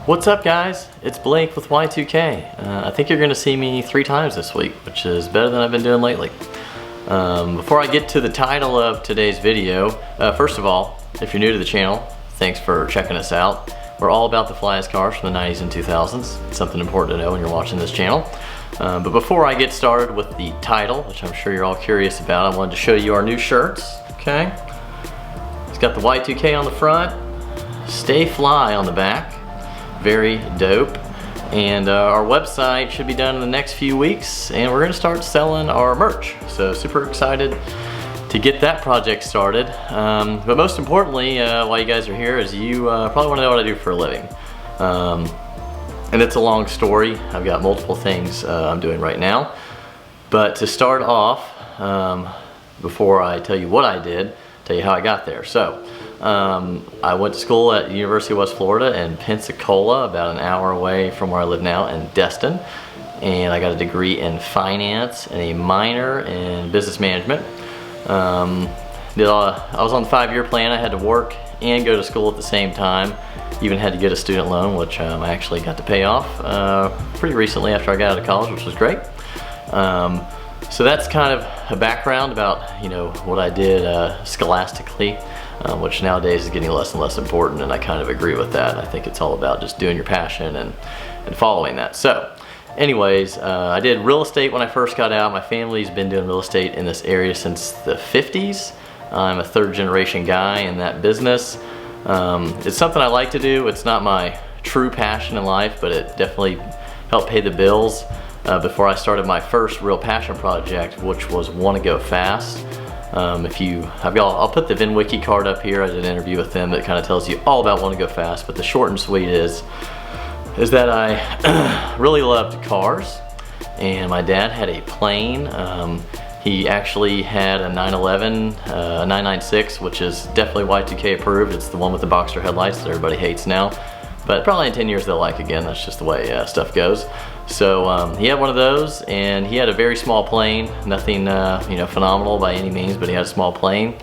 What's up, guys? It's Blake with Y2K. I think you're going to see me 3 times this week, which is better than I've been doing lately. Before I get to the title of today's video, first of all, if you're new to the channel, thanks for checking us out. We're all about the flyest cars from the 90s and 2000s. It's something important to know when you're watching this channel. But before I get started with the title, which I'm sure you're all curious about, I wanted to show you our new shirts, okay? It's got the Y2K on the front, Stay Fly on the back. Very dope. And our website should be done in the next few weeks, and we're going to start selling our merch. So super excited to get that project started. But most importantly, while you guys are here, is you probably want to know what I do for a living. And it's a long story. I've got multiple things I'm doing right now. But to start off, before I tell you what I did, tell you how I got there. So I went to school at the University of West Florida in Pensacola, about an hour away from where I live now in Destin. And I got a degree in finance and a minor in business management. I was on the 5-year plan. I had to work and go to school at the same time. Even had to get a student loan, which I actually got to pay off pretty recently after I got out of college, which was great. So that's kind of a background about, you know, what I did scholastically, which nowadays is getting less and less important, and I kind of agree with that. I think it's all about just doing your passion and following that. So anyways, I did real estate when I first got out. My family's been doing real estate in this area since the 50s. I'm a 3rd generation guy in that business. It's something I like to do. It's not my true passion in life, but it definitely helped pay the bills. Before I started my first real passion project, which was Want to Go Fast. I'll put the VinWiki card up here. I did an interview with them that kind of tells you all about Want to Go Fast, but the short and sweet is that I really loved cars, and my dad had a plane. He actually had a 911, a 996, which is definitely Y2K approved. It's the one with the Boxster headlights that everybody hates now. But probably in 10 years they'll like again. That's just the way stuff goes. So he had one of those, and he had a very small plane. Nothing phenomenal by any means, but he had a small plane.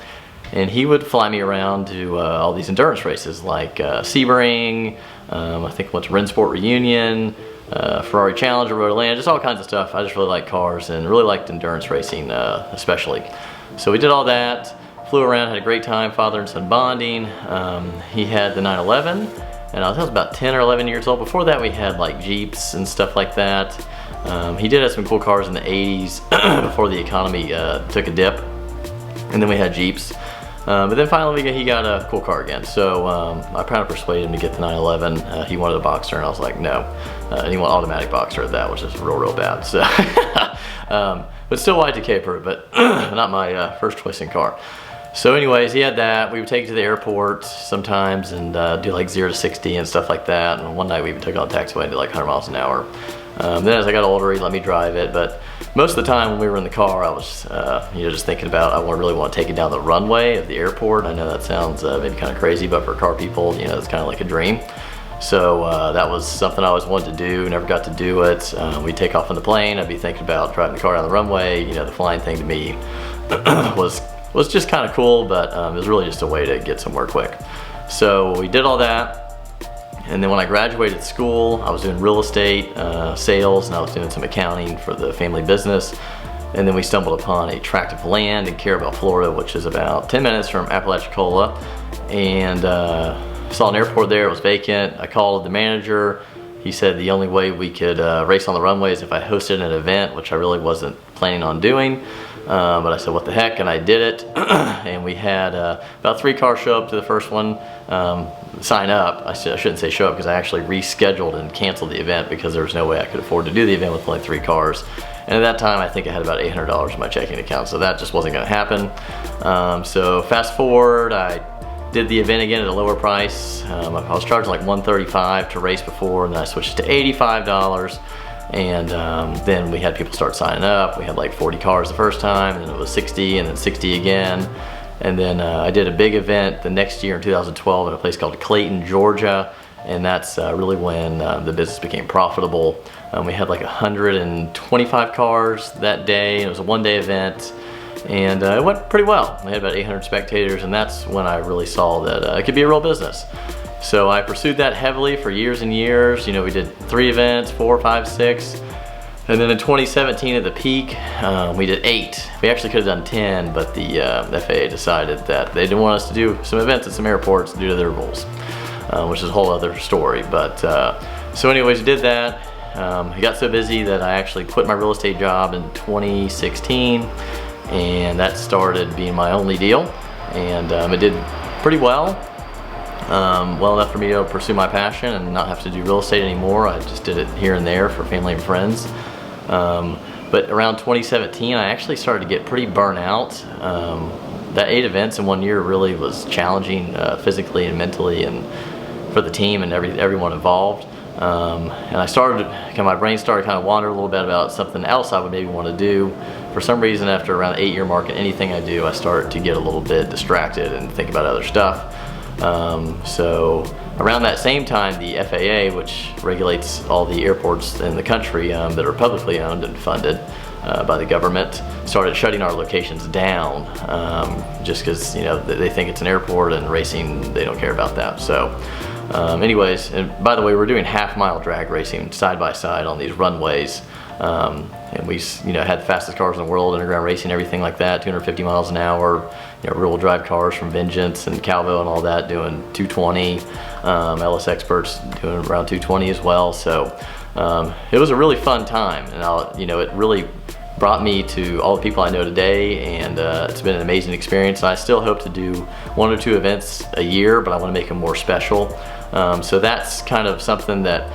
And he would fly me around to all these endurance races like Sebring, I think went to Rennsport Reunion, Ferrari Challenger, Road Atlanta, just all kinds of stuff. I just really like cars and really liked endurance racing especially. So we did all that, flew around, had a great time, father and son bonding. He had the 911. And I was about 10 or 11 years old. Before that, we had like Jeeps and stuff like that. He did have some cool cars in the 80s before the economy took a dip. And then we had Jeeps. But then finally he got a cool car again. So I kind of persuaded him to get the 911. He wanted a Boxster, and I was like, no. And he wanted automatic Boxster at that, which is real bad. So, but still Y2K approved, but not my first choice in car. So anyways, he had that. We would take it to the airport sometimes and do like 0 to 60 and stuff like that. And one night we even took it on the taxiway and did like 100 miles an hour. Then as I got older, he let me drive it. But most of the time when we were in the car, I was just thinking about, I really want to take it down the runway of the airport. I know that sounds maybe kind of crazy, but for car people, it's kind of like a dream. So that was something I always wanted to do, never got to do it. We'd take off on the plane. I'd be thinking about driving the car down the runway. The flying thing to me was just kind of cool, but it was really just a way to get somewhere quick. So we did all that, and then when I graduated school, I was doing real estate sales, and I was doing some accounting for the family business. And then we stumbled upon a tract of land in Carabel, Florida, which is about 10 minutes from Apalachicola, and saw an airport there. It was vacant. I called the manager. He said the only way we could race on the runway is if I hosted an event, which I really wasn't planning on doing. But I said, what the heck, and I did it. And we had about 3 cars show up to the first one, sign up. I shouldn't say show up, because I actually rescheduled and canceled the event because there was no way I could afford to do the event with only 3 cars. And at that time, I think I had about $800 in my checking account, so that just wasn't going to happen. So fast forward, I did the event again at a lower price. I was charging like $135 to race before, and then I switched to $85. And then we had people start signing up. We had like 40 cars the first time, and then it was 60, and then 60 again. And then I did a big event the next year in 2012 at a place called Clayton, Georgia. And that's really when the business became profitable. We had like 125 cars that day, and it was a one-day event. And it went pretty well. We had about 800 spectators, and that's when I really saw that it could be a real business. So I pursued that heavily for years and years. You know, we did 3 events, 4, 5, 6. And then in 2017 at the peak, we did 8. We actually could have done 10, but the FAA decided that they didn't want us to do some events at some airports due to their rules, which is a whole other story. But so anyways, we did that. It got so busy that I actually quit my real estate job in 2016, and that started being my only deal. And it did pretty well. Well enough for me to pursue my passion and not have to do real estate anymore. I just did it here and there for family and friends. But around 2017, I actually started to get pretty burnt out. That 8 events in 1 year really was challenging physically and mentally, and for the team and everyone involved. And I started, my brain started kind of wandering a little bit about something else I would maybe want to do. For some reason, after around the 8-year mark in anything I do, I start to get a little bit distracted and think about other stuff. So around that same time, the FAA, which regulates all the airports in the country that are publicly owned and funded by the government, started shutting our locations down just because, you know, they think it's an airport, and racing, they don't care about that. So anyways, and by the way, we're doing half-mile drag racing side by side on these runways. And we, you know, had the fastest cars in the world, underground racing, everything like that, 250 miles an hour. You know, rear-wheel drive cars from Vengeance and Calvo and all that doing 220. LS Experts doing around 220 as well. So it was a really fun time, and you know, it really brought me to all the people I know today, and it's been an amazing experience. I still hope to do 1 or 2 events a year, but I want to make them more special. So that's kind of something that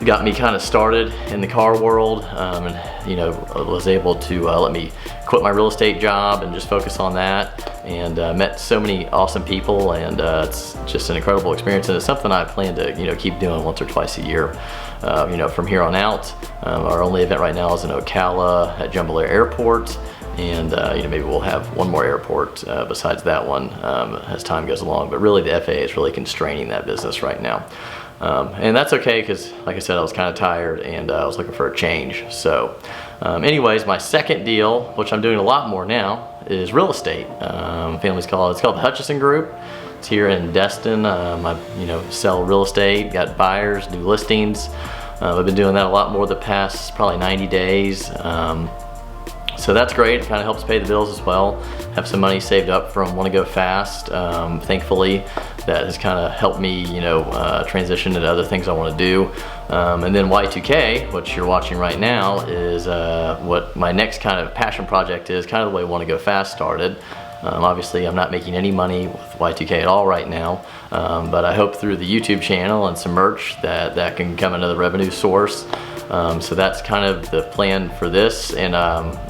got me kind of started in the car world, and you know, was able to let me quit my real estate job and just focus on that, and met so many awesome people, and it's just an incredible experience, and it's something I plan to, you know, keep doing once or twice a year, you know, from here on out. Our only event right now is in Ocala at Jumbo Airport, and you know, maybe we'll have 1 more airport besides that one as time goes along, but really the FAA is really constraining that business right now. And that's okay, because like I said, I was kind of tired, and I was looking for a change. So anyways, my second deal, which I'm doing a lot more now, is real estate. It's called the Hutchison Group. It's here in Destin. I, you know, sell real estate, got buyers, do listings. I've been doing that a lot more the past probably 90 days. So that's great. It kind of helps pay the bills as well. Have some money saved up from Want to Go Fast. Thankfully, that has kind of helped me, you know, transition into other things I want to do. And then Y2K, which you're watching right now, is what my next kind of passion project is, kind of the way Want to Go Fast started. Obviously, I'm not making any money with Y2K at all right now, but I hope through the YouTube channel and some merch that can become another revenue source. So that's kind of the plan for this, and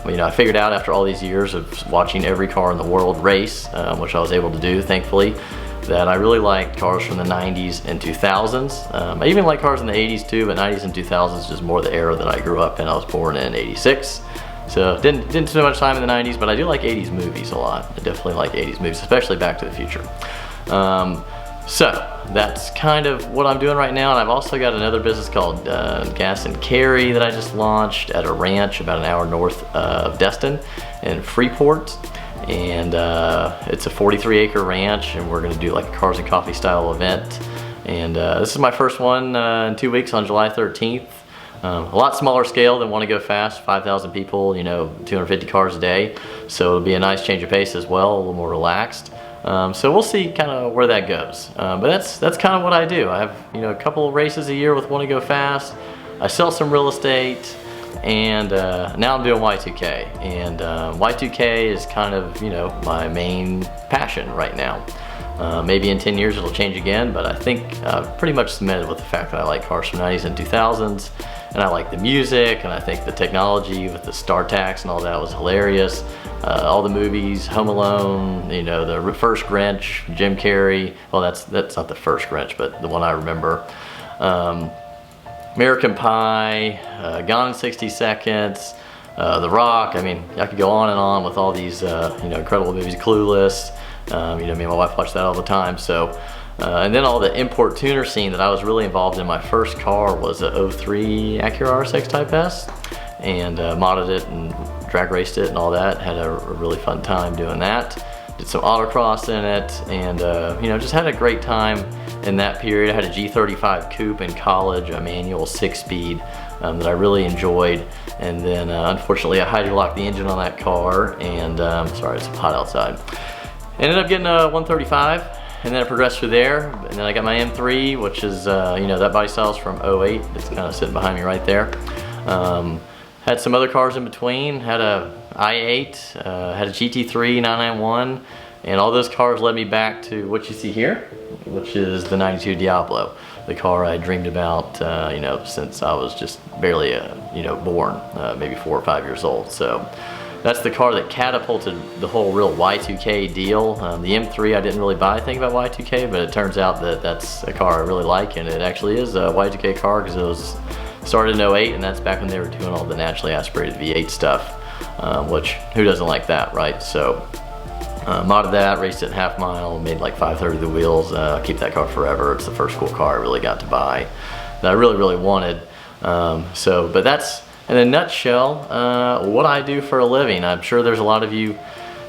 you know, I figured out after all these years of watching every car in the world race, which I was able to do, thankfully, that I really liked cars from the 90s and 2000s. I even like cars in the 80s too, but 90s and 2000s is just more the era that I grew up in. I was born in '86. So didn't spend much time in the 90s, but I do like 80s movies a lot. I definitely like 80s movies, especially Back to the Future. So that's kind of what I'm doing right now, and I've also got another business called Gas and Carry that I just launched at a ranch about an hour north of Destin in Freeport. And it's a 43-acre ranch, and we're going to do like a Cars and Coffee style event. And this is my first one in 2 weeks on July 13th. A lot smaller scale than Want to Go Fast, 5,000 people, you know, 250 cars a day. So it'll be a nice change of pace as well, a little more relaxed. So we'll see kind of where that goes. But that's kind of what I do. I have, you know, a couple of races a year with Want to Go Fast. I sell some real estate, and now I'm doing Y2K. And Y2K is kind of, you know, my main passion right now. Maybe in 10 years it'll change again, but I think I've pretty much cemented with the fact that I like cars from the 90s and 2000s, and I like the music, and I think the technology with the StarTax and all that was hilarious. All the movies, Home Alone, you know, the first Grinch, Jim Carrey. Well, that's not the first Grinch, but the one I remember. American Pie, Gone in 60 Seconds, The Rock. I mean, I could go on and on with all these, you know, incredible movies. Clueless. You know, me and my wife watch that all the time. So, and then all the import tuner scene that I was really involved in. My first car was a 03 Acura RSX Type S, and modded it and drag raced it and all that. Had a really fun time doing that. did some autocross in it, and you know, just had a great time in that period. I had a G35 coupe in college, a manual 6-speed that I really enjoyed, and then unfortunately I hydrolocked the engine on that car, and sorry, it's hot outside. Ended up getting a 135, and then I progressed through there, and then I got my M3, which is, you know, that body style's from '08. It's kind of sitting behind me right there. Had some other cars in between, had a i8, had a GT3 991, and all those cars led me back to what you see here, which is the 92 Diablo, the car I dreamed about, you know, since I was just barely, you know, born, maybe 4 or 5 years old. So that's the car that catapulted the whole real Y2K deal. The M3, I didn't really buy anything about Y2K, but it turns out that that's a car I really like, and it actually is a Y2K car because it was started in '08, and that's back when they were doing all the naturally aspirated V8 stuff, which who doesn't like that, right? So modded that, raced it in half mile, made like 530 the wheels. Keep that car forever. It's the first cool car I really got to buy that I really wanted. But that's in a nutshell what I do for a living. I'm sure there's a lot of you,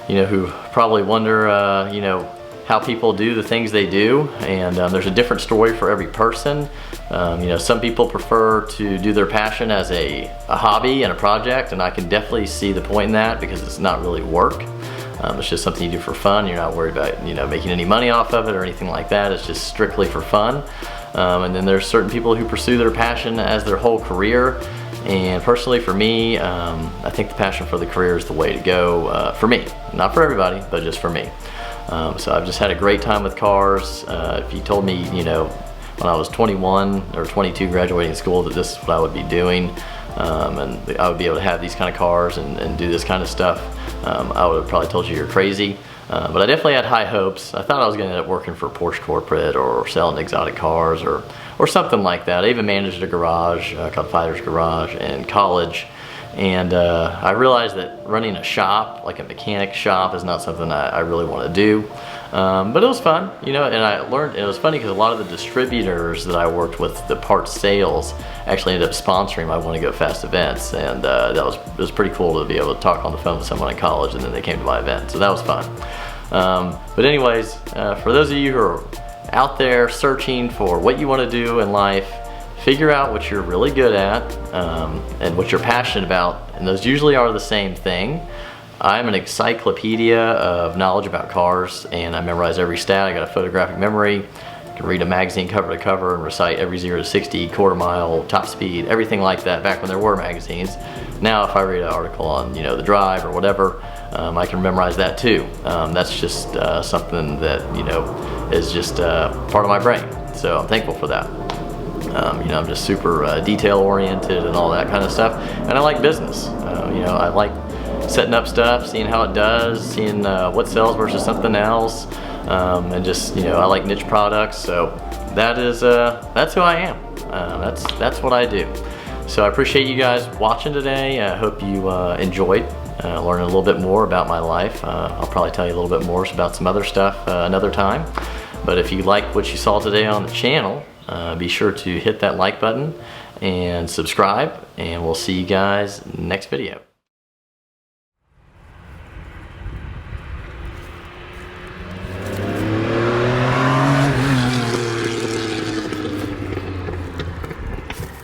you know, who probably wonder, you know, how people do the things they do, and there's a different story for every person. You know, some people prefer to do their passion as a hobby and a project, and I can definitely see the point in that because it's not really work. It's just something you do for fun. You're not worried about, you know, making any money off of it or anything like that. It's just strictly for fun. And then there's certain people who pursue their passion as their whole career. And personally, for me, I think the passion for the career is the way to go for me. Not for everybody, but just for me. So I've just had a great time with cars. If you told me, you know, when I was 21 or 22 graduating school that this is what I would be doing, and I would be able to have these kind of cars and do this kind of stuff, I would have probably told you you're crazy. But I definitely had high hopes. I thought I was going to end up working for Porsche Corporate or selling exotic cars or something like that. I even managed a garage called Fighter's Garage in college. And I realized that running a shop, like a mechanic shop, is not something I really want to do. But it was fun, you know, and I learned, and it was funny because a lot of the distributors that I worked with, the parts sales, actually ended up sponsoring my Want to Go Fast events. And it was pretty cool to be able to talk on the phone with someone in college, and then they came to my event. So that was fun. But anyways, for those of you who are out there searching for what you want to do in life, figure out what you're really good at and what you're passionate about, and those usually are the same thing. I'm an encyclopedia of knowledge about cars, and I memorize every stat. I got a photographic memory. I can read a magazine cover to cover and recite every 0 to 60, quarter mile, top speed, everything like that back when there were magazines. Now if I read an article on, you know, the drive or whatever, I can memorize that too. That's just something that, you know, is just part of my brain. So I'm thankful for that. You know, I'm just super detail oriented and all that kind of stuff, and I like business. You know, I like setting up stuff, seeing how it does, seeing what sells versus something else, and just, you know, I like niche products. So that's who I am. That's what I do. So I appreciate you guys watching today. I hope you enjoyed learning a little bit more about my life. I'll probably tell you a little bit more about some other stuff another time. But if you like what you saw today on the channel, be sure to hit that like button and subscribe, and we'll see you guys next video.